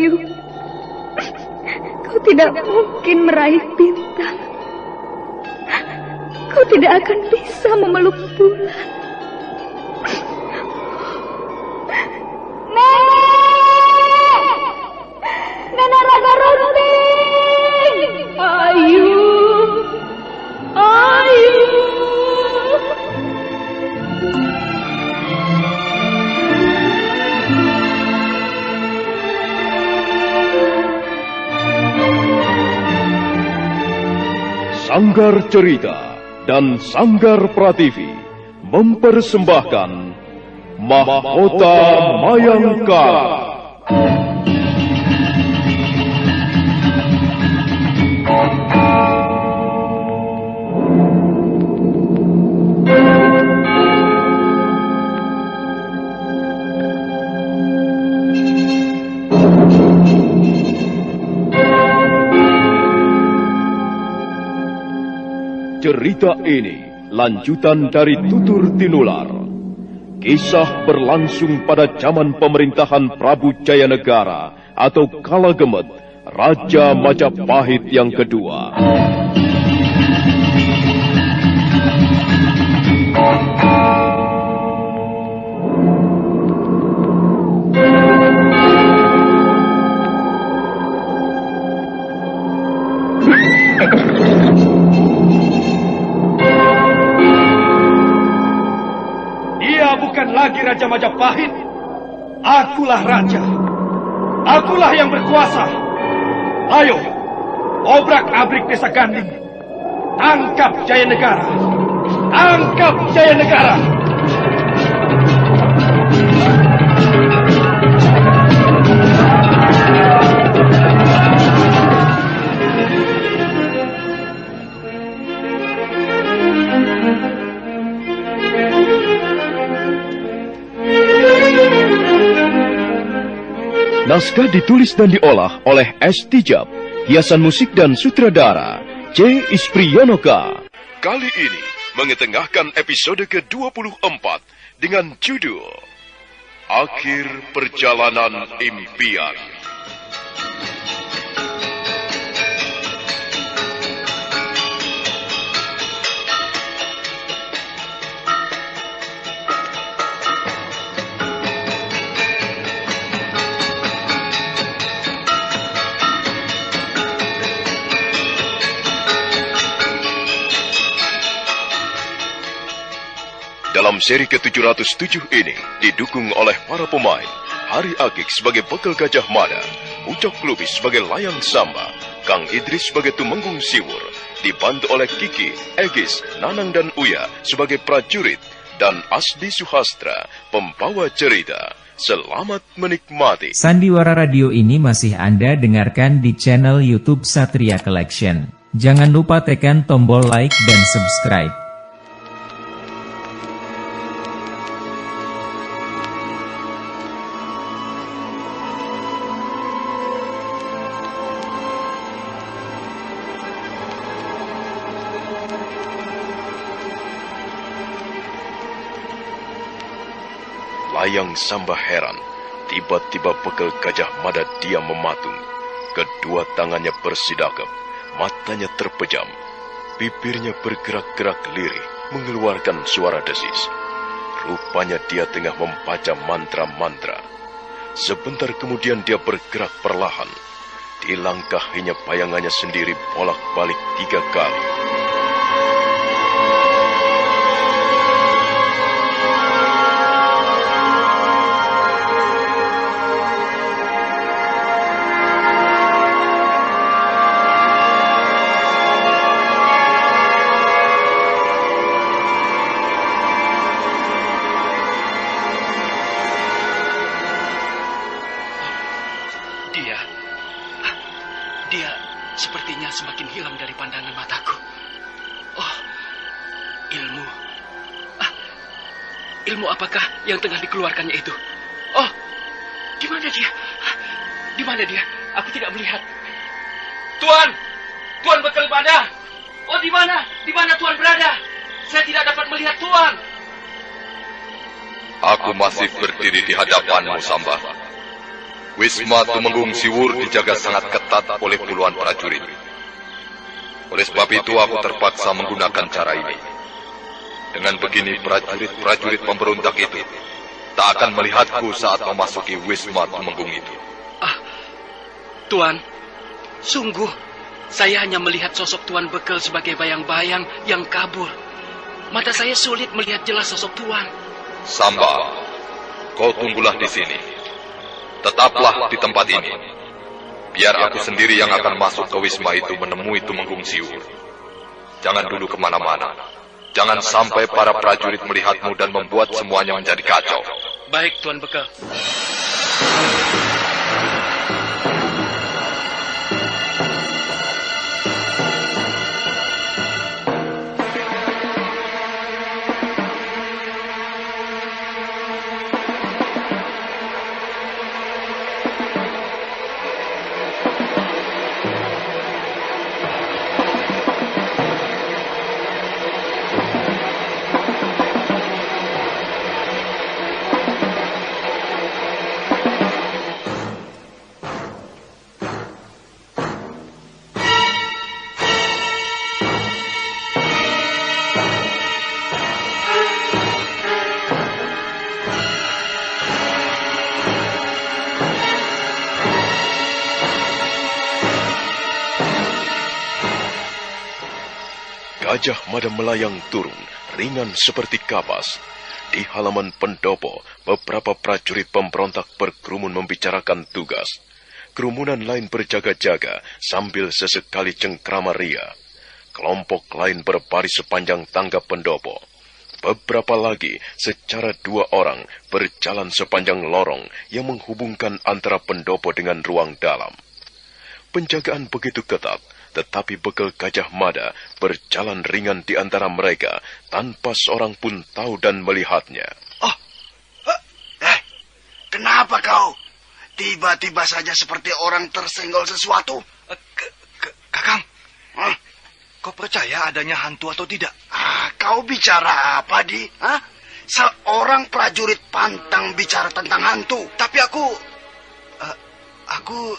Ayu. Kau tidak mungkin meraih bintang. Kau tidak akan bisa memeluk bulan. Nenek Raga Runting! Ayu! Ayu! Sanggar Cerita dan Sanggar Prativi mempersembahkan Mahkota Mayangkara. Cerita ini lanjutan dari Tutur Tinular. Kisah berlangsung pada zaman pemerintahan Prabu Jayanegara atau Kala Gemet, Raja Majapahit yang kedua. Bukan lagi Raja Majapahit. Akulah raja. Akulah yang berkuasa. Ayo, obrak-abrik desa Ganding. Tangkap Jayanegara. Tangkap Jayanegara. Naskah ditulis dan diolah oleh S. Tijab, hiasan musik dan sutradara C. Ispriyonoka. Kali ini mengetengahkan episode ke-24 dengan judul Akhir Perjalanan Impian. Dalam seri ke-707 ini didukung oleh para pemain Hari Agik sebagai Bekal Gajah Mada, Ucok Lubis sebagai Layang Samba, Kang Idris sebagai Tumenggung Siwur, dibantu oleh Kiki, Egis, Nanang dan Uya sebagai prajurit, dan Asdi Suhastra, pembawa cerita. Selamat menikmati. Sandiwara Radio ini masih Anda dengarkan di channel YouTube Satria Collection. Jangan lupa tekan tombol like dan subscribe. Layang Samba heran, tiba-tiba Bekal Gajah Mada diam mematung. Kedua tangannya bersidakap, matanya terpejam, bibirnya bergerak-gerak lirih, mengeluarkan suara desis. Rupanya dia tengah membaca mantra-mantra. Sebentar kemudian dia bergerak perlahan. Dilangkahinya bayangannya sendiri bolak-balik 3 kali. Dia sepertinya semakin hilang dari pandangan mataku. Oh, ilmu. Ilmu apakah yang tengah dikeluarkannya itu? Oh, di mana dia? Di mana dia? Aku tidak melihat. Tuan! Tuan Bekal Mada! Oh, di mana? Di mana Tuan berada? Saya tidak dapat melihat Tuan. Aku masih berdiri di hadapanmu, Samba. Wisma Tumenggung Siwur dijaga sangat ketat oleh puluhan prajurit. Oleh sebab itu aku terpaksa menggunakan cara ini. Dengan begini prajurit-prajurit pemberontak itu tak akan melihatku saat memasuki Wisma Tumenggung itu. Tuan, sungguh saya hanya melihat sosok Tuan Bekel sebagai bayang-bayang yang kabur. Mata saya sulit melihat jelas sosok Tuan. Samba, kau tunggulah di sini. Tetaplah di tempat ini. Biar aku sendiri yang akan masuk ke Wisma itu menemui Tumenggung Siwur. Jangan dulu kemana-mana. Jangan sampai para prajurit melihatmu dan membuat semuanya menjadi kacau. Baik, Tuan Bekel. Gajah Mada melayang turun, ringan seperti kapas. Di halaman pendopo, beberapa prajurit pemberontak berkerumun membicarakan tugas. Kerumunan lain berjaga-jaga sambil sesekali cengkrama ria. Kelompok lain berbaris sepanjang tangga pendopo. Beberapa lagi secara 2 orang berjalan sepanjang lorong yang menghubungkan antara pendopo dengan ruang dalam. Penjagaan begitu ketat, tetapi Bekel Gajah Mada berjalan ringan di antara mereka tanpa seorang pun tahu dan melihatnya. Kenapa kau? Tiba-tiba saja seperti orang tersenggol sesuatu. Kakang, kau percaya adanya hantu atau tidak? Kau bicara apa, Di? Seorang prajurit pantang bicara tentang hantu. Tapi aku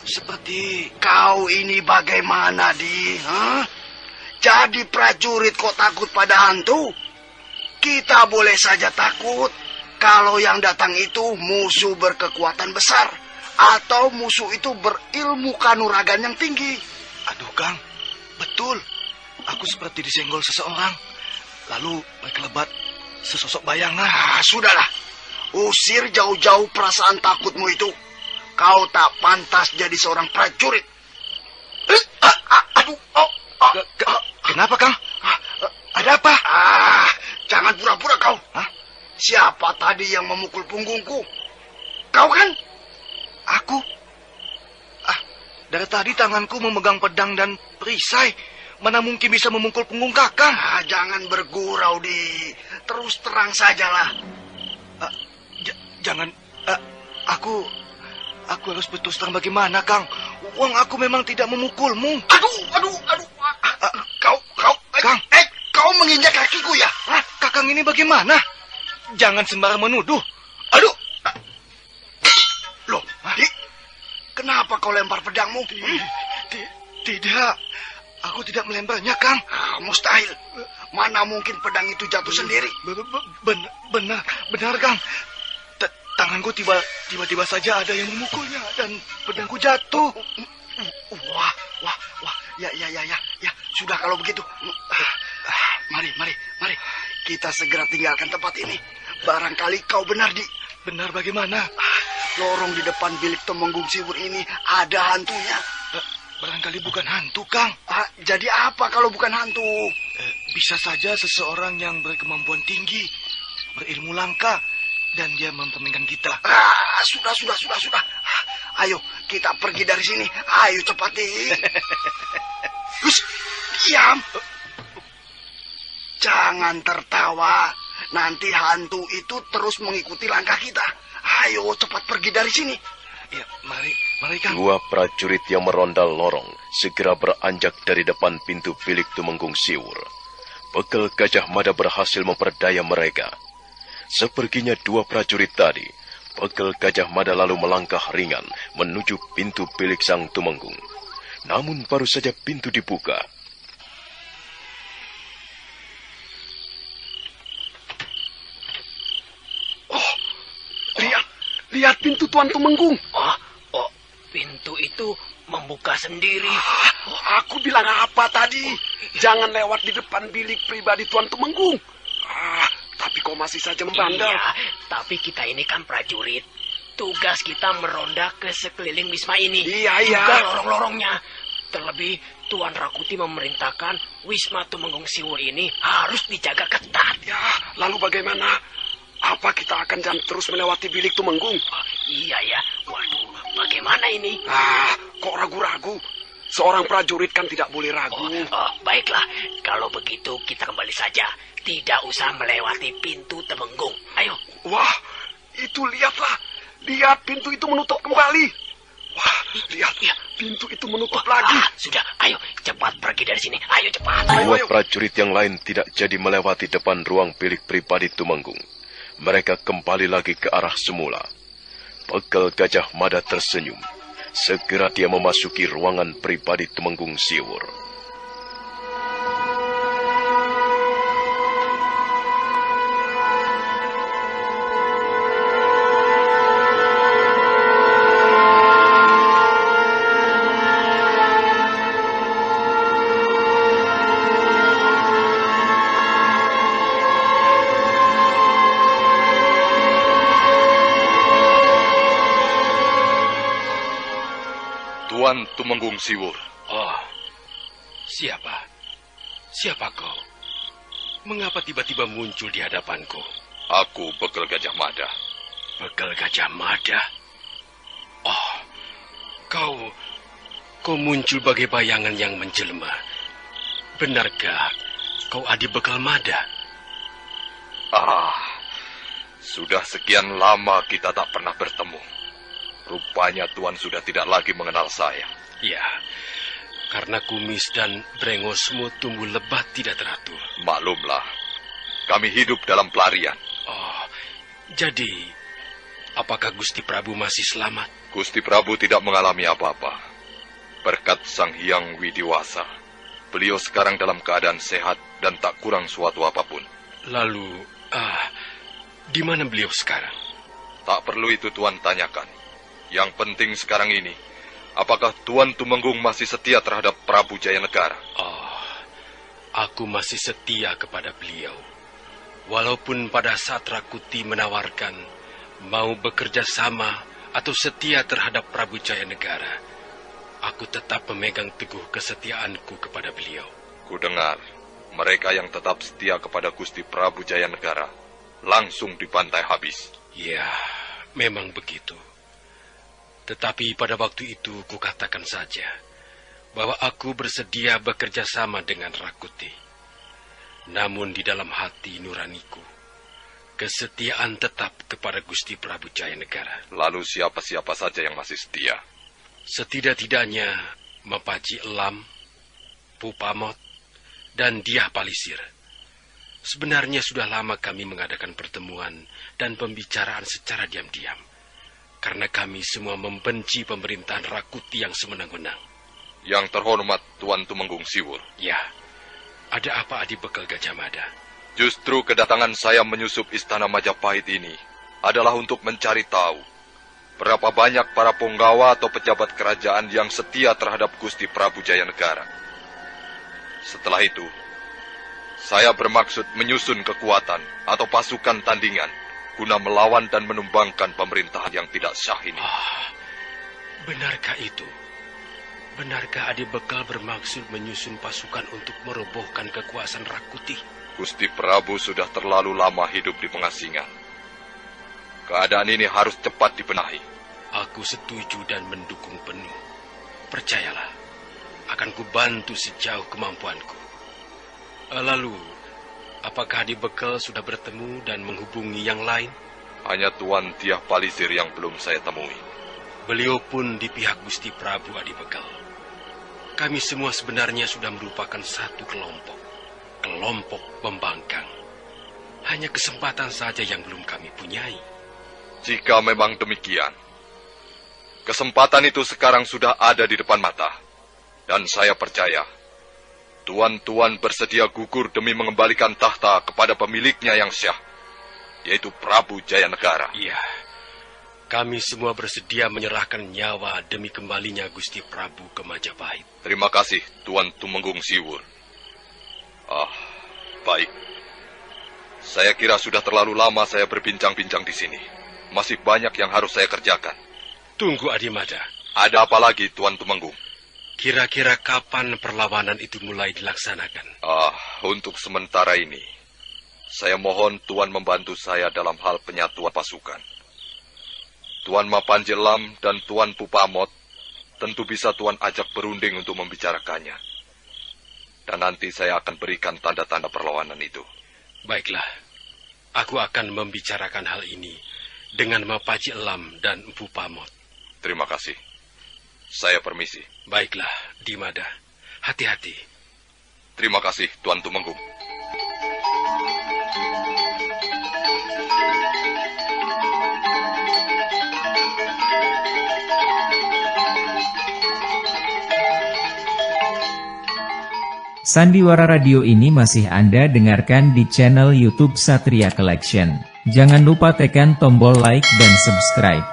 seperti... Kau ini bagaimana, Di? Jadi prajurit kok takut pada hantu? Kita boleh saja takut kalau yang datang itu musuh berkekuatan besar atau musuh itu berilmu kanuragan yang tinggi. Aduh, Kang, betul. Aku seperti disenggol seseorang, lalu berkelebat sesosok bayangan. Sudahlah, usir jauh-jauh perasaan takutmu itu. Kau tak pantas jadi seorang prajurit. Kenapa, Kang? Ada apa? Jangan pura-pura kau. Siapa tadi yang memukul punggungku? Kau kan? Aku? Dari tadi tanganku memegang pedang dan perisai. Mana mungkin bisa memukul punggung Kakang? Jangan bergurau, Di. Terus terang sajalah. Jangan. Aku harus berterus terang bagaimana, Kang? Uang aku memang tidak memukulmu. Aduh. Kang. Kau menginjak kakiku ya? Kakang ini bagaimana? Jangan sembarang menuduh. Aduh. Loh, Di. Kenapa kau lempar pedangmu? Tidak. Aku tidak melemparnya, Kang. Mustahil. Mana mungkin pedang itu jatuh sendiri? Benar, Kang. Tanganku tiba-tiba saja ada yang memukulnya dan pedangku jatuh. Wah. Ya, sudah kalau begitu. Mari. Kita segera tinggalkan tempat ini. Barangkali kau benar, Di. Benar bagaimana? Lorong di depan bilik Tumenggung Siwur ini ada hantunya. Barangkali bukan hantu, Kang. Jadi apa kalau bukan hantu? Bisa saja seseorang yang berkemampuan tinggi, berilmu langka, dan dia mempermainkan kita. Sudah. Ayo, kita pergi dari sini. Ayo cepat, Di. Diam. Jangan tertawa. Nanti hantu itu terus mengikuti langkah kita. Ayo cepat pergi dari sini. Ya, mari Kang. 2 prajurit yang meronda lorong segera beranjak dari depan pintu bilik Tumenggung Siwur. Bekel Gajah Mada berhasil memperdaya mereka. Seperginya 2 prajurit tadi, Bekel Gajah Mada lalu melangkah ringan menuju pintu bilik Sang Tumenggung. Namun baru saja pintu dibuka, Lihat pintu Tuan Tumenggung. Pintu itu membuka sendiri. Aku bilang apa tadi? Jangan lewat di depan bilik pribadi Tuan Tumenggung. Tapi kau masih saja membandel. Iya, tapi kita ini kan prajurit. Tugas kita meronda ke sekeliling wisma ini. Iya. Juga lorong-lorongnya. Terlebih, Tuan Rakuti memerintahkan wisma Tumenggung Siwur ini harus dijaga ketat. Ya, lalu bagaimana? Apa kita akan jalan terus melewati bilik Tumenggung? Iya ya. Waduh, bagaimana ini? Kok ragu-ragu? Seorang prajurit kan tidak boleh ragu. Baiklah, kalau begitu kita kembali saja. Tidak usah melewati pintu Tumenggung. Ayo. Wah, itu lihatlah. Lihat, pintu itu menutup kembali. Wah, lihat. Pintu itu menutup lagi. Sudah, ayo cepat pergi dari sini. Ayo cepat. dua prajurit yang lain tidak jadi melewati depan ruang bilik pribadi Tumenggung. Mereka kembali lagi ke arah semula. Bekel Gajah Mada tersenyum. Segera dia memasuki ruangan pribadi Tumenggung Siwur. Tuan Tumenggung Siwur. Siapa? Siapa kau? Mengapa tiba-tiba muncul di hadapanku? Aku Bekel Gajah Mada. Bekel Gajah Mada? Kau muncul bagai bayangan yang menjelma. Benarkah kau Adi Bekel Mada? Sudah sekian lama kita tak pernah bertemu. Rupanya Tuan sudah tidak lagi mengenal saya. Ya, karena kumis dan brengosmu tumbuh lebat tidak teratur. Maklumlah, kami hidup dalam pelarian. Jadi, apakah Gusti Prabu masih selamat? Gusti Prabu tidak mengalami apa-apa. Berkat Sang Hyang Widiwasa, beliau sekarang dalam keadaan sehat dan tak kurang suatu apapun. Lalu, di mana beliau sekarang? Tak perlu itu Tuan tanyakan. Yang penting sekarang ini, apakah Tuan Tumenggung masih setia terhadap Prabu Jayanegara? Aku masih setia kepada beliau. Walaupun pada saat Rakuti menawarkan mau bekerja sama atau setia terhadap Prabu Jayanegara, aku tetap memegang teguh kesetiaanku kepada beliau. Kudengar, mereka yang tetap setia kepada Gusti Prabu Jayanegara langsung dibantai habis. Ya, memang begitu. Tetapi pada waktu itu kukatakan saja bahwa aku bersedia bekerja sama dengan Rakuti. Namun di dalam hati nuraniku, kesetiaan tetap kepada Gusti Prabu Jayanegara. Lalu siapa-siapa saja yang masih setia? Setidak-tidaknya Mapaji Elam, Pupamot, dan Diah Palisir. Sebenarnya sudah lama kami mengadakan pertemuan dan pembicaraan secara diam-diam. Karena kami semua membenci pemerintahan Rakuti yang semenang-menang. Yang terhormat Tuan Tumenggung Siwur. Ya, ada apa Adi Bekel Gajah Mada? Justru kedatangan saya menyusup istana Majapahit ini adalah untuk mencari tahu berapa banyak para punggawa atau pejabat kerajaan yang setia terhadap Gusti Prabu Jayanegara. Setelah itu, saya bermaksud menyusun kekuatan atau pasukan tandingan guna melawan dan menumbangkan pemerintahan yang tidak sah ini. Benarkah itu? Benarkah Adi Bekel bermaksud menyusun pasukan untuk merobohkan kekuasaan Rakuti? Gusti Prabu sudah terlalu lama hidup di pengasingan. Keadaan ini harus cepat dibenahi. Aku setuju dan mendukung penuh. Percayalah, akan kubantu sejauh kemampuanku. Lalu, apakah Adi Bekel sudah bertemu dan menghubungi yang lain? Hanya Tuan Diah Palisir yang belum saya temui. Beliau pun di pihak Gusti Prabu Adi Bekel. Kami semua sebenarnya sudah merupakan satu kelompok. Kelompok pembangkang. Hanya kesempatan saja yang belum kami punyai. Jika memang demikian, kesempatan itu sekarang sudah ada di depan mata. Dan saya percaya, tuan-tuan bersedia gugur demi mengembalikan tahta kepada pemiliknya yang syah, yaitu Prabu Jayanegara. Iya, kami semua bersedia menyerahkan nyawa demi kembalinya Gusti Prabu ke Majapahit. Terima kasih, Tuan Tumenggung Siwur. Baik. Saya kira sudah terlalu lama saya berbincang-bincang di sini. Masih banyak yang harus saya kerjakan. Tunggu, Adimada. Ada apa lagi, Tuan Tumenggung? Kira-kira kapan perlawanan itu mulai dilaksanakan? Untuk sementara ini, saya mohon Tuan membantu saya dalam hal penyatuan pasukan. Tuan Mapanjelam dan Tuan Pupamot tentu bisa Tuan ajak berunding untuk membicarakannya. Dan nanti saya akan berikan tanda-tanda perlawanan itu. Baiklah, aku akan membicarakan hal ini dengan Mapaji Elam dan Empu Pamot. Terima kasih. Saya permisi. Baiklah, Dimada. Hati-hati. Terima kasih, Tuan Tumenggung. Sandiwara Radio ini masih Anda dengarkan di channel YouTube Satria Collection. Jangan lupa tekan tombol like dan subscribe.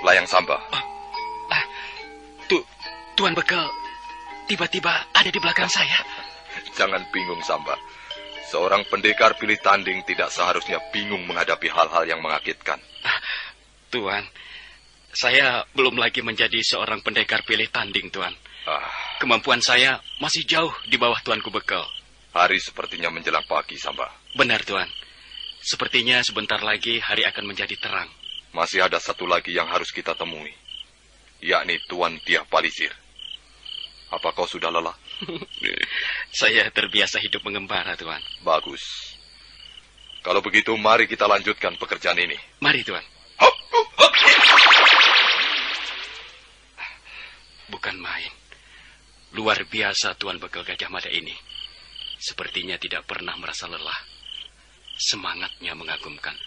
Layang Samba. Tuan Bekel tiba-tiba ada di belakang saya. Jangan bingung, Samba. Seorang pendekar pilih tanding tidak seharusnya bingung menghadapi hal-hal yang mengakitkan. Tuan, saya belum lagi menjadi seorang pendekar pilih tanding, Tuan. Kemampuan saya masih jauh di bawah Tuanku Bekel. Hari sepertinya menjelang pagi, Samba. Benar, Tuan. Sepertinya sebentar lagi hari akan menjadi terang. Masih ada satu lagi yang harus kita temui, yakni Tuan Tiah Palisir. Apa kau sudah lelah? Saya terbiasa hidup mengembara, Tuan. Bagus. Kalau begitu, mari kita lanjutkan pekerjaan ini. Mari, Tuan. Bukan main. Luar biasa Tuan Bekel Gajah Mada ini. Sepertinya tidak pernah merasa lelah. Semangatnya mengagumkan.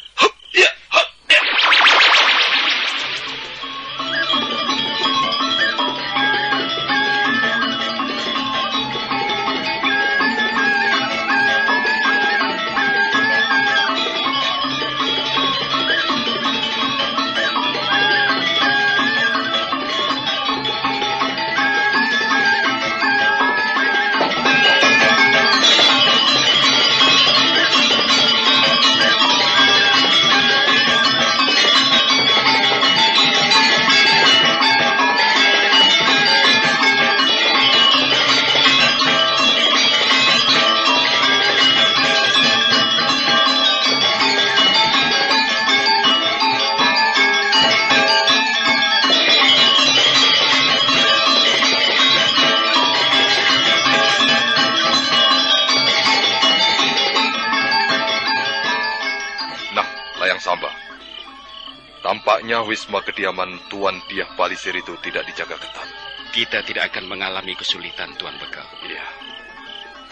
Tampaknya wisma kediaman Tuan Tiah Palisir itu tidak dijaga ketat. Kita tidak akan mengalami kesulitan, Tuan Bekel. Iya,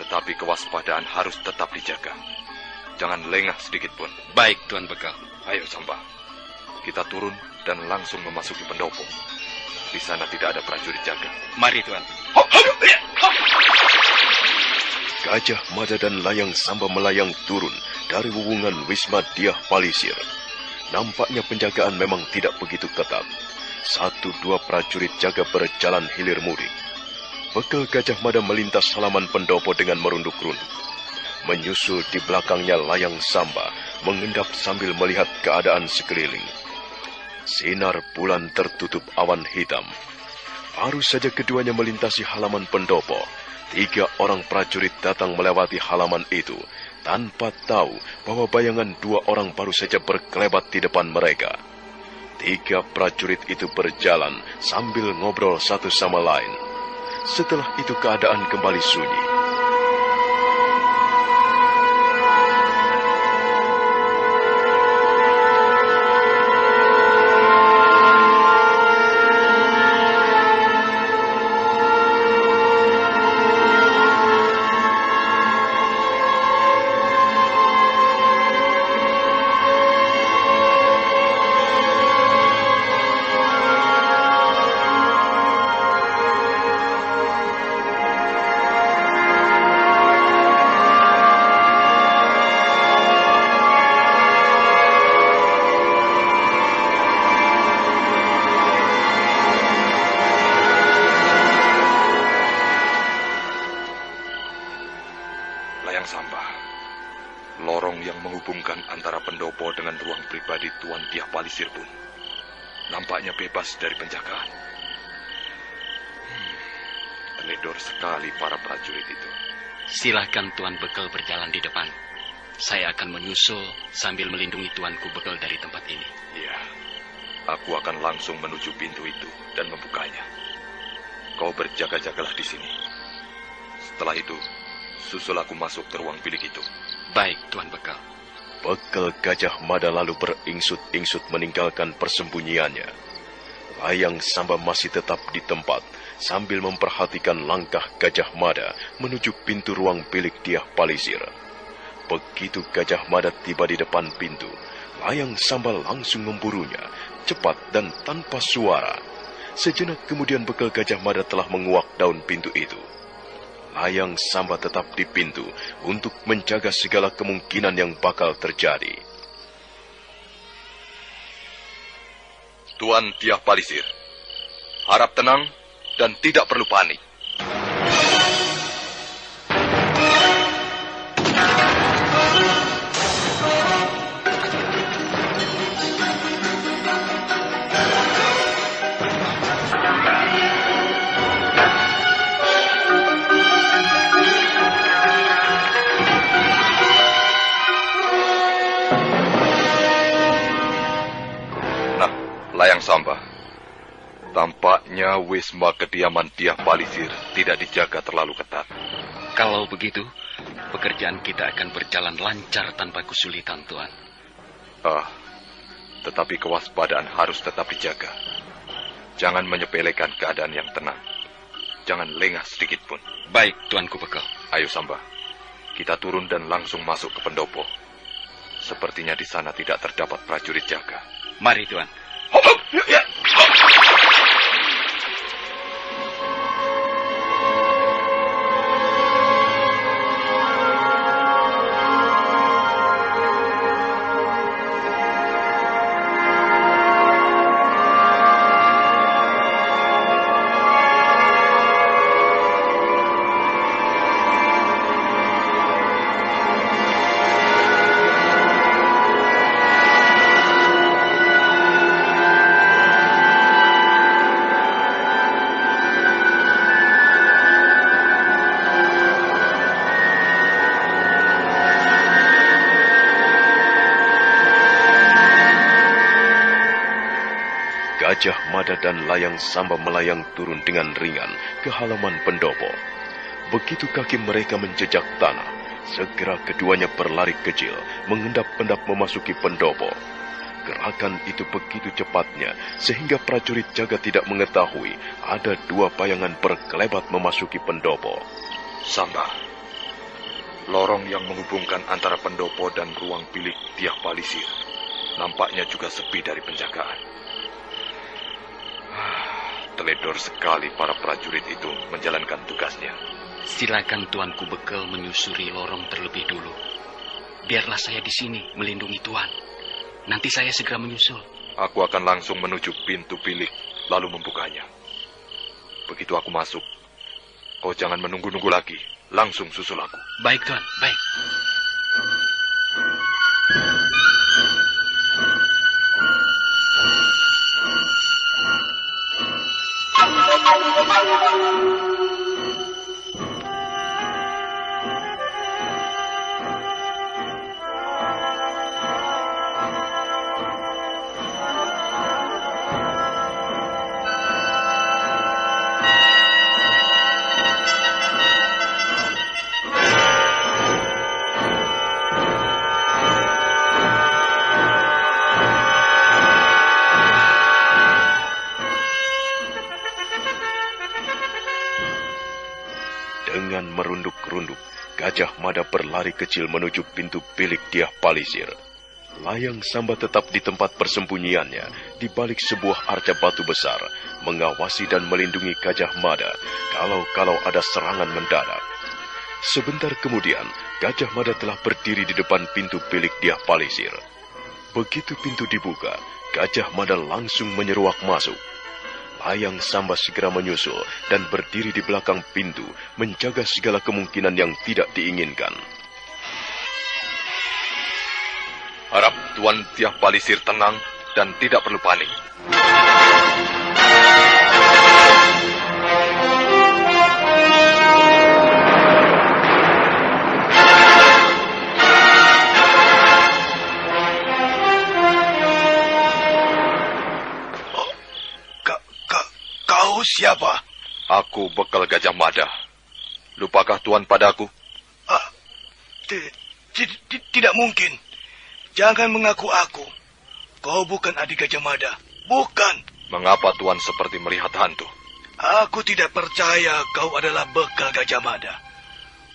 tetapi kewaspadaan harus tetap dijaga. Jangan lengah sedikit pun. Baik, Tuan Bekel. Ayo, Samba. Kita turun dan langsung memasuki pendopo. Di sana tidak ada prajurit jaga. Mari, Tuan. Gajah Mada dan Layang Samba melayang turun dari wuwungan wisma Tiah Palisir. Nampaknya penjagaan memang tidak begitu ketat. 1-2 prajurit jaga berjalan hilir mudik. Bekel Gajah Mada melintas halaman pendopo dengan merunduk-runduk. Menyusul di belakangnya Layang Samba, mengendap sambil melihat keadaan sekeliling. Sinar bulan tertutup awan hitam. Baru saja keduanya melintasi halaman pendopo, 3 orang prajurit datang melewati halaman itu, tanpa tahu bahwa bayangan 2 orang baru saja berkelebat di depan mereka. Tiga prajurit itu berjalan sambil ngobrol satu sama lain. Setelah itu keadaan kembali sunyi. Layang Samba, lorong yang menghubungkan antara pendopo dengan ruang pribadi Tuan Tiah Palisir pun nampaknya bebas dari penjagaan. Teledor sekali para prajurit itu. Silahkan Tuan Bekel berjalan di depan. Saya akan menyusul sambil melindungi Tuanku Bekel dari tempat ini. Iya, aku akan langsung menuju pintu itu dan membukanya. Kau berjaga-jagalah di sini. Setelah itu, susul aku masuk ke ruang bilik itu. Baik, Tuan Bekel. Bekel Gajah Mada lalu beringsut-ingsut meninggalkan persembunyiannya. Layang Samba masih tetap di tempat sambil memperhatikan langkah Gajah Mada menuju pintu ruang bilik Tiah Palisir. Begitu Gajah Mada tiba di depan pintu, Layang Samba langsung memburunya, cepat dan tanpa suara. Sejenak kemudian Bekel Gajah Mada telah menguak daun pintu itu. Layang Samba tetap di pintu untuk menjaga segala kemungkinan yang bakal terjadi. Tuan Tiah Palisir, harap tenang dan tidak perlu panik. Layang Samba, tampaknya wisma kediaman Tiah Palisir tidak dijaga terlalu ketat. Kalau begitu, pekerjaan kita akan berjalan lancar tanpa kesulitan, Tuan. Tetapi kewaspadaan harus tetap dijaga. Jangan menyepelekan keadaan yang tenang. Jangan lengah sedikit pun. Baik, Tuanku Bekel. Ayo Samba, kita turun dan langsung masuk ke pendopo. Sepertinya di sana tidak terdapat prajurit jaga. Mari, Tuan. Gajah Mada dan Layang Samba melayang turun dengan ringan ke halaman pendopo. Begitu kaki mereka menjejak tanah, segera keduanya berlari kecil, mengendap-endap memasuki pendopo. Gerakan itu begitu cepatnya, sehingga prajurit jaga tidak mengetahui ada dua bayangan berkelebat memasuki pendopo. Samba, lorong yang menghubungkan antara pendopo dan ruang bilik Tiah Palisir nampaknya juga sepi dari penjagaan. Teledor sekali para prajurit itu menjalankan tugasnya. Silakan Tuanku Bekel menyusuri lorong terlebih dulu. Biarlah saya di sini melindungi Tuan. Nanti saya segera menyusul. Aku akan langsung menuju pintu bilik, lalu membukanya. Begitu aku masuk, kau jangan menunggu-nunggu lagi. Langsung susul aku. Baik, Tuan. Baik. Dengan merunduk-runduk, Gajah Mada berlari kecil menuju pintu bilik Dyah Palisir. Layang Samba tetap di tempat persembunyiannya di balik sebuah arca batu besar, mengawasi dan melindungi Gajah Mada kalau ada serangan mendadak. Sebentar kemudian, Gajah Mada telah berdiri di depan pintu bilik Dyah Palisir. Begitu pintu dibuka, Gajah Mada langsung menyeruak masuk. Layang Samba segera menyusul dan berdiri di belakang pintu, menjaga segala kemungkinan yang tidak diinginkan. Harap Tuan Dyah Palisir tenang dan tidak perlu panik. Siapa? Aku Bekal Gajah Mada. Lupakah Tuan padaku? Tidak mungkin. Jangan mengaku aku. Kau bukan adik Gajah Mada. Bukan. Mengapa Tuan seperti melihat hantu? Aku tidak percaya kau adalah Bekal Gajah Mada.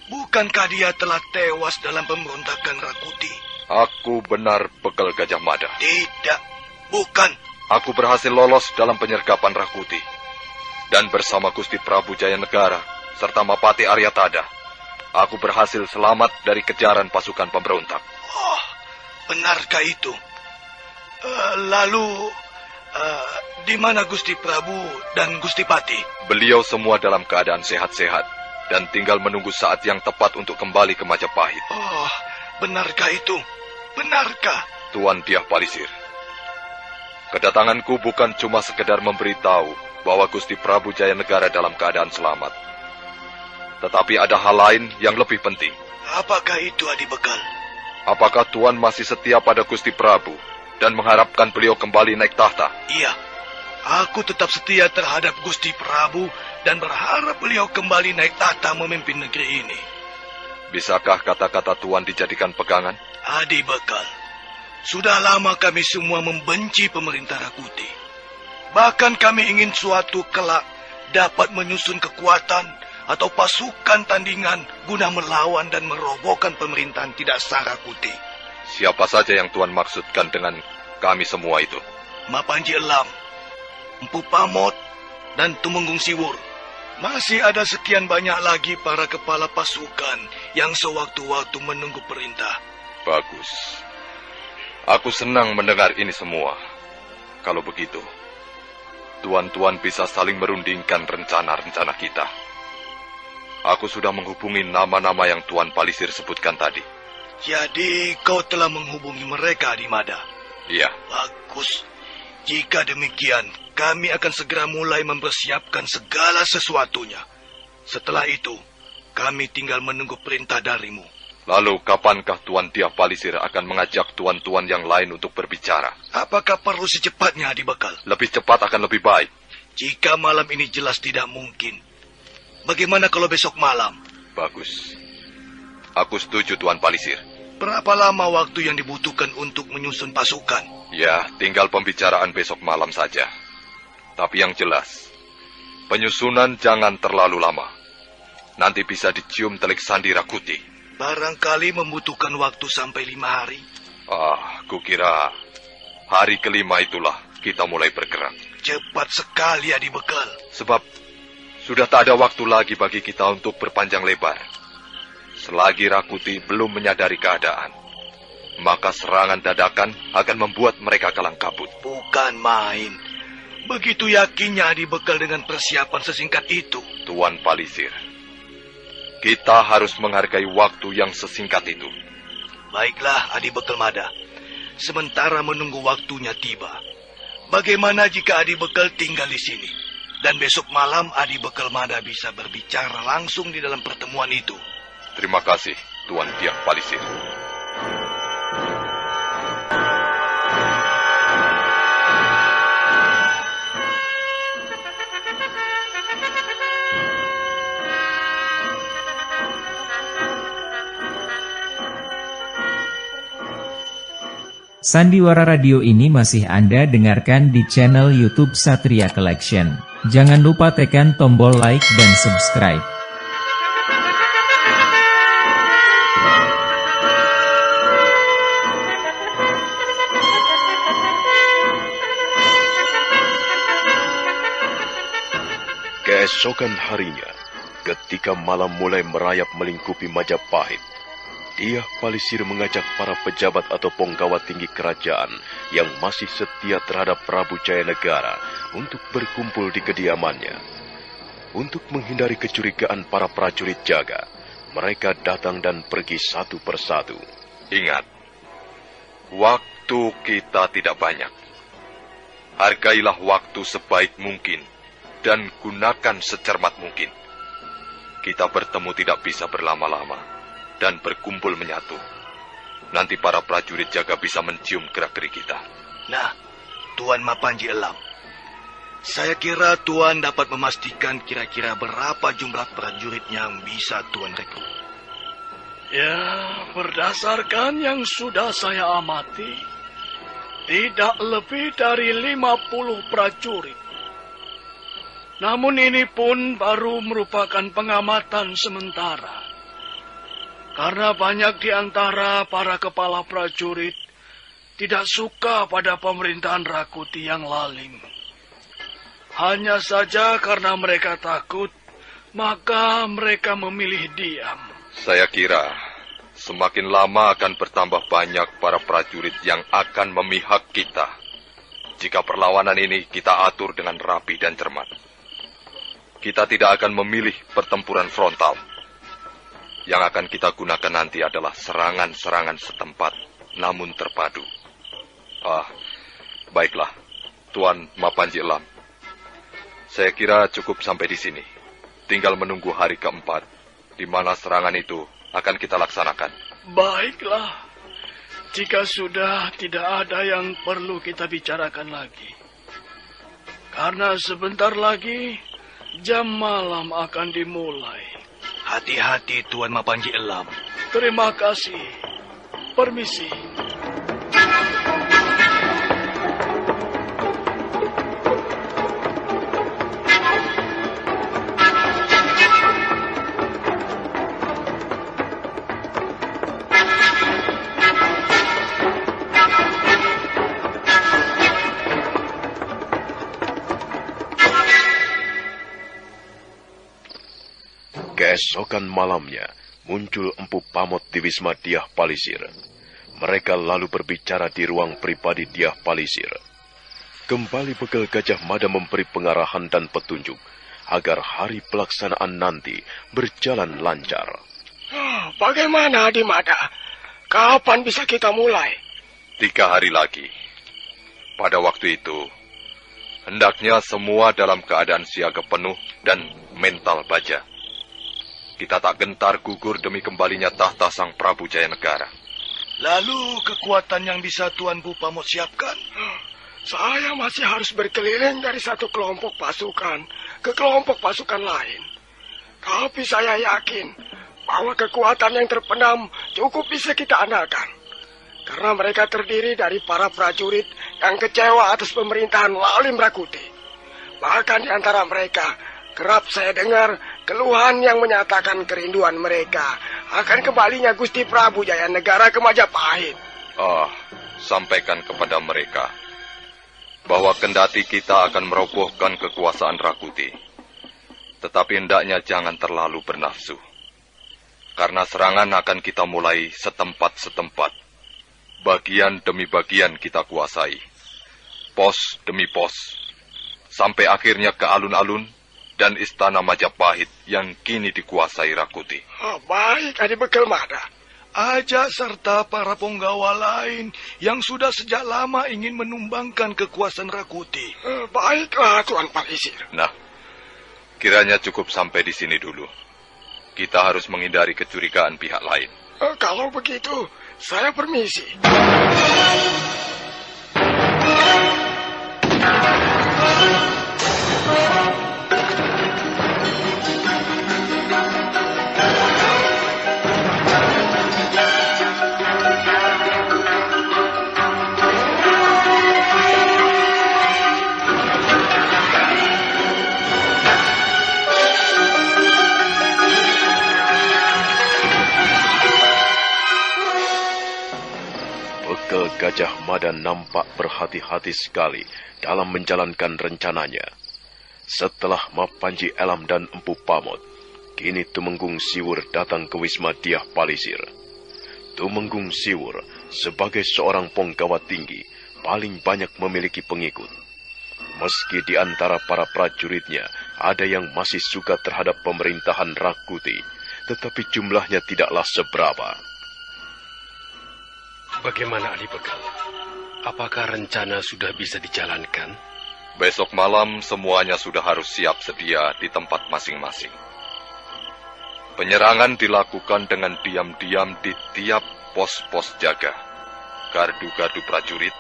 Bukankah dia telah tewas dalam pemberontakan Rakuti? Aku benar Bekal Gajah Mada. Tidak. Bukan. Aku berhasil lolos dalam penyergapan Rakuti. Dan bersama Gusti Prabu Jayanegara serta Mapati Aryatada, aku berhasil selamat dari kejaran pasukan pemberontak. Oh, benarkah itu? Lalu, di mana Gusti Prabu dan Gusti Pati? Beliau semua dalam keadaan sehat-sehat dan tinggal menunggu saat yang tepat untuk kembali ke Majapahit. Oh, benarkah itu? Benarkah? Tuan Dyah Palisir, kedatanganku bukan cuma sekedar memberitahu bahwa Gusti Prabu Jayanegara dalam keadaan selamat. Tetapi ada hal lain yang lebih penting. Apakah itu, Adi Bekal? Apakah Tuan masih setia pada Gusti Prabu dan mengharapkan beliau kembali naik tahta? Iya, aku tetap setia terhadap Gusti Prabu dan berharap beliau kembali naik tahta memimpin negeri ini. Bisakah kata-kata Tuan dijadikan pegangan? Adi Bekal, sudah lama kami semua membenci pemerintah Rakuti. Bahkan kami ingin suatu kelak dapat menyusun kekuatan atau pasukan tandingan guna melawan dan merobohkan pemerintahan tidak sah Rakuti. Siapa saja yang Tuan maksudkan dengan kami semua itu? Mapanji Elam, Empu Pamot, dan Tumenggung Siwur. Masih ada sekian banyak lagi para kepala pasukan yang sewaktu-waktu menunggu perintah. Bagus. Aku senang mendengar ini semua. Kalau begitu, Tuan-tuan bisa saling merundingkan rencana-rencana kita. Aku sudah menghubungi nama-nama yang Tuan Palisir sebutkan tadi. Jadi kau telah menghubungi mereka, Adi Mada? Iya. Bagus. Jika demikian, kami akan segera mulai mempersiapkan segala sesuatunya. Setelah itu, kami tinggal menunggu perintah darimu. Lalu kapankah Tuan Dyah Palisir akan mengajak tuan-tuan yang lain untuk berbicara? Apakah perlu secepatnya, Adi Bekal? Lebih cepat akan lebih baik. Jika malam ini jelas tidak mungkin, bagaimana kalau besok malam? Bagus. Aku setuju, Tuan Palisir. Berapa lama waktu yang dibutuhkan untuk menyusun pasukan? Ya, tinggal pembicaraan besok malam saja. Tapi yang jelas, penyusunan jangan terlalu lama. Nanti bisa dicium telik sandi Rakuti. Barangkali membutuhkan waktu sampai 5 hari. Kukira hari kelima itulah kita mulai bergerak. Cepat sekali, Adi Bekal. Sebab sudah tak ada waktu lagi bagi kita untuk berpanjang lebar. Selagi Rakuti belum menyadari keadaan, maka serangan dadakan akan membuat mereka kalang kabut. Bukan main. Begitu yakinnya Adi Bekal dengan persiapan sesingkat itu. Tuan Palisir, kita harus menghargai waktu yang sesingkat itu. Baiklah, Adi Bekal Mada. Sementara menunggu waktunya tiba, bagaimana jika Adi Bekal tinggal di sini? Dan besok malam Adi Bekal Mada bisa berbicara langsung di dalam pertemuan itu. Terima kasih, Tuan Dyah Palisir. Sandiwara Radio ini masih Anda dengarkan di channel YouTube Satria Collection. Jangan lupa tekan tombol like dan subscribe. Keesokan harinya, ketika malam mulai merayap melingkupi Majapahit, Dyah Palisir mengajak para pejabat atau penggawa tinggi kerajaan yang masih setia terhadap Prabu Jayanegara untuk berkumpul di kediamannya. Untuk menghindari kecurigaan para prajurit jaga, mereka datang dan pergi satu persatu. Ingat, waktu kita tidak banyak. Hargailah waktu sebaik mungkin dan gunakan secermat mungkin. Kita bertemu tidak bisa berlama-lama dan berkumpul menyatu. Nanti para prajurit jaga bisa mencium gerak-gerik kita. Nah, Tuan Mapanji Elam, saya kira Tuan dapat memastikan kira-kira berapa jumlah prajurit yang bisa Tuan rekrut. Ya, berdasarkan yang sudah saya amati, tidak lebih dari 50 prajurit. Namun ini pun baru merupakan pengamatan sementara. Karena banyak di antara para kepala prajurit tidak suka pada pemerintahan Rakuti yang lalim. Hanya saja karena mereka takut, maka mereka memilih diam. Saya kira semakin lama akan bertambah banyak para prajurit yang akan memihak kita. Jika perlawanan ini kita atur dengan rapi dan cermat. Kita tidak akan memilih pertempuran frontal. Yang akan kita gunakan nanti adalah serangan-serangan setempat, namun terpadu. Baiklah, Tuan Mapanji Elam. Saya kira cukup sampai di sini. Tinggal menunggu hari keempat, di mana serangan itu akan kita laksanakan. Baiklah, jika sudah tidak ada yang perlu kita bicarakan lagi. Karena sebentar lagi, jam malam akan dimulai. Hati-hati Tuan Mapanji Elam. Terima kasih. Permisi. Keesokan malamnya, muncul Empu Pamot di Wisma Dyah Palisir. Mereka lalu berbicara di ruang pribadi Dyah Palisir. Kembali Begal Gajah Mada memberi pengarahan dan petunjuk agar hari pelaksanaan nanti berjalan lancar. Bagaimana Adi Mada? Kapan bisa kita mulai? 3 hari lagi. Pada waktu itu, hendaknya semua dalam keadaan siaga penuh dan mental baja. Kita tak gentar gugur demi kembalinya tahta Sang Prabu Jayanegara. Lalu kekuatan yang bisa Tuan Bu Pamot siapkan? Saya masih harus berkeliling dari satu kelompok pasukan ke kelompok pasukan lain. Tapi saya yakin bahwa kekuatan yang terpendam cukup bisa kita andalkan. Karena mereka terdiri dari para prajurit yang kecewa atas pemerintahan lalim Rakuti. Bahkan di antara mereka, kerap saya dengar keluhan yang menyatakan kerinduan mereka akan kembalinya Gusti Prabu Jayanegara ke Majapahit. Sampaikan kepada mereka bahwa kendati kita akan merobohkan kekuasaan Rakuti, tetapi hendaknya jangan terlalu bernafsu. Karena serangan akan kita mulai setempat-setempat. Bagian demi bagian kita kuasai. Pos demi pos. Sampai akhirnya ke alun-alun dan istana Majapahit yang kini dikuasai Rakuti. Baik, Adi Begal Mada. Ajak serta para penggawa lain yang sudah sejak lama ingin menumbangkan kekuasaan Rakuti. Baiklah, Tuan Palisir. Nah, kiranya cukup sampai di sini dulu. Kita harus menghindari kecurigaan pihak lain. Kalau begitu, saya permisi. Gajah Mada nampak berhati-hati sekali dalam menjalankan rencananya. Setelah Mapanji Elam dan Empu Pamot, kini Tumenggung Siwur datang ke Wisma Dyah Palisir. Tumenggung Siwur sebagai seorang penggawa tinggi paling banyak memiliki pengikut. Meski di antara para prajuritnya ada yang masih suka terhadap pemerintahan Rakuti, tetapi jumlahnya tidaklah seberapa. Bagaimana Ali Bekal? Apakah rencana sudah bisa dijalankan? Besok malam semuanya sudah harus siap sedia di tempat masing-masing. Penyerangan dilakukan dengan diam-diam di tiap pos-pos jaga. Gardu-gardu prajurit,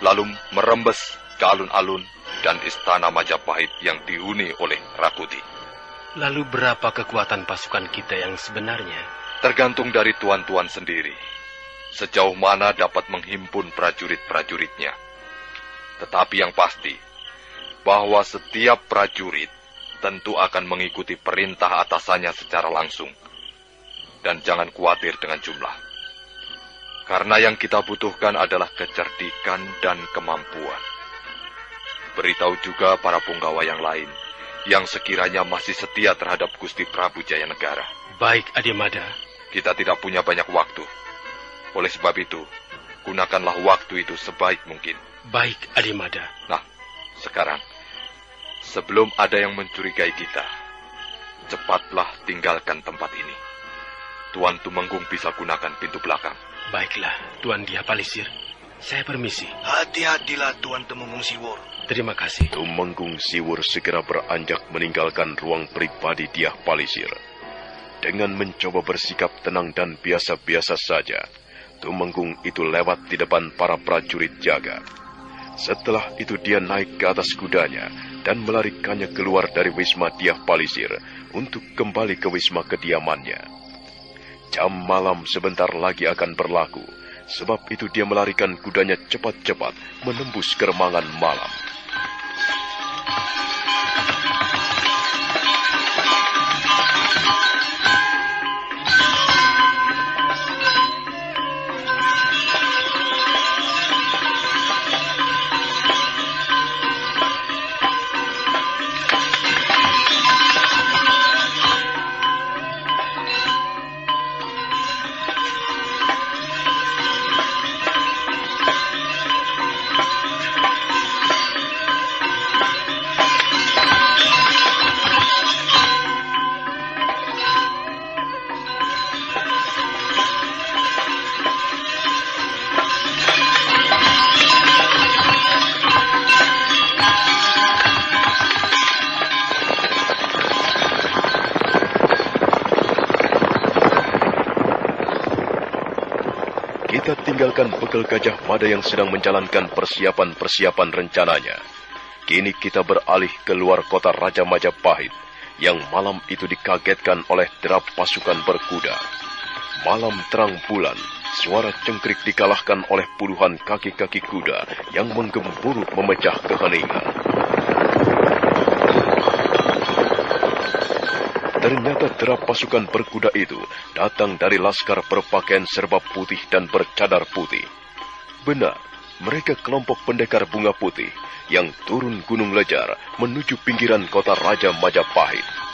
lalu merembes ke alun-alun dan istana Majapahit yang dihuni oleh Rakuti. Lalu berapa kekuatan pasukan kita yang sebenarnya? Tergantung dari tuan-tuan sendiri. Sejauh mana dapat menghimpun prajurit-prajuritnya. Tetapi yang pasti, bahwa setiap prajurit tentu akan mengikuti perintah atasannya secara langsung. Dan jangan khawatir dengan jumlah. Karena yang kita butuhkan adalah kecerdikan dan kemampuan. Beritahu juga para punggawa yang lain yang sekiranya masih setia terhadap Gusti Prabu Jayanegara. Baik, Adimada. Kita tidak punya banyak waktu. Oleh sebab itu, gunakanlah waktu itu sebaik mungkin. Baik, Adimada. Nah, sekarang, sebelum ada yang mencurigai kita, cepatlah tinggalkan tempat ini. Tuan Tumenggung bisa gunakan pintu belakang. Baiklah, Tuan Dyah Palisir. Saya permisi. Hati-hatilah Tuan Tumenggung Siwur. Terima kasih. Tumenggung Siwur segera beranjak meninggalkan ruang pribadi Dyah Palisir. Dengan mencoba bersikap tenang dan biasa-biasa saja, Tumenggung itu lewat di depan para prajurit jaga. Setelah itu dia naik ke atas kudanya dan melarikannya keluar dari Wisma Dyah Palisir untuk kembali ke wisma kediamannya. Jam malam sebentar lagi akan berlaku, sebab itu dia melarikan kudanya cepat-cepat menembus keremangan malam. Kita tinggalkan bekal Gajah Mada yang sedang menjalankan persiapan-persiapan rencananya. Kini kita beralih ke luar kota Raja Majapahit, yang malam itu dikagetkan oleh derap pasukan berkuda. Malam terang bulan, suara cengkrik dikalahkan oleh puluhan kaki-kaki kuda yang menggemburu memecah keheningan. Ternyata derap pasukan berkuda itu datang dari laskar berpakaian serba putih dan bercadar putih. Benar, mereka kelompok pendekar bunga putih yang turun Gunung Lejar menuju pinggiran kota Raja Majapahit.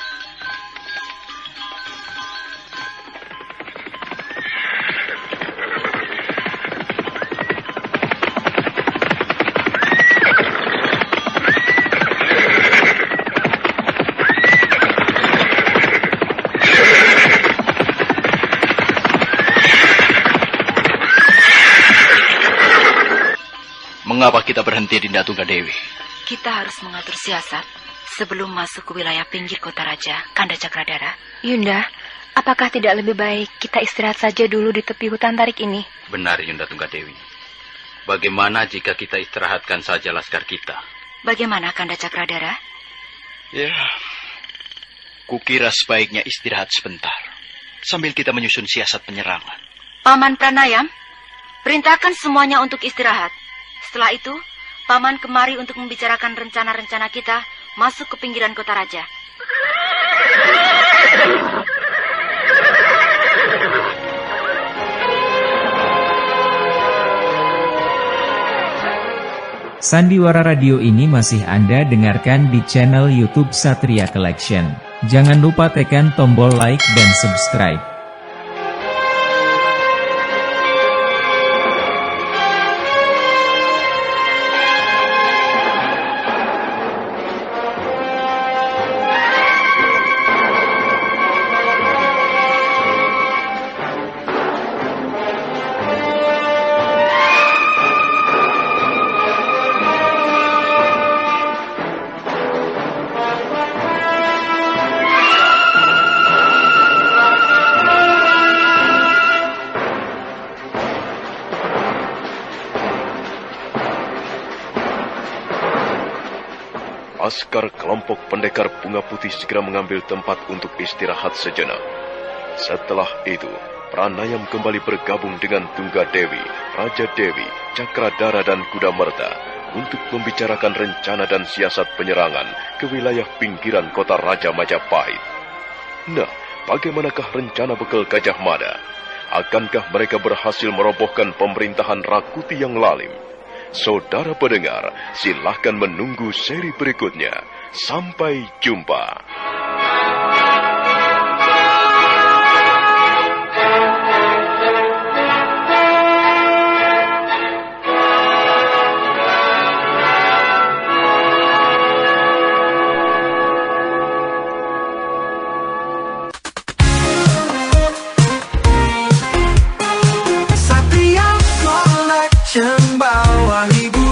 Mengapa kita berhenti, Dinda Tunggadewi? Kita harus mengatur siasat sebelum masuk ke wilayah pinggir kota Raja, Kanda Cakradara. Yunda, apakah tidak lebih baik kita istirahat saja dulu di tepi hutan tarik ini? Benar, Yunda Tunggadewi. Bagaimana jika kita istirahatkan saja laskar kita? Bagaimana, Kanda Cakradara? Ya, kukira sebaiknya istirahat sebentar, sambil kita menyusun siasat penyerangan. Paman Pranayam, perintahkan semuanya untuk istirahat. Setelah itu, Paman kemari untuk membicarakan rencana-rencana kita masuk ke pinggiran kota Raja. Sandiwara Radio ini masih Anda dengarkan di channel YouTube Satria Collection. Jangan lupa tekan tombol like dan subscribe. Askar kelompok pendekar bunga putih segera mengambil tempat untuk istirahat sejenak. Setelah itu, Pranayam kembali bergabung dengan Tunggadewi, Raja Dewi, Cakradara dan Kuda Merta untuk membicarakan rencana dan siasat penyerangan ke wilayah pinggiran kota Raja Majapahit. Nah, bagaimanakah rencana bekal Gajah Mada? Akankah mereka berhasil merobohkan pemerintahan Rakuti yang lalim? Saudara pendengar, silahkan menunggu seri berikutnya. Sampai jumpa.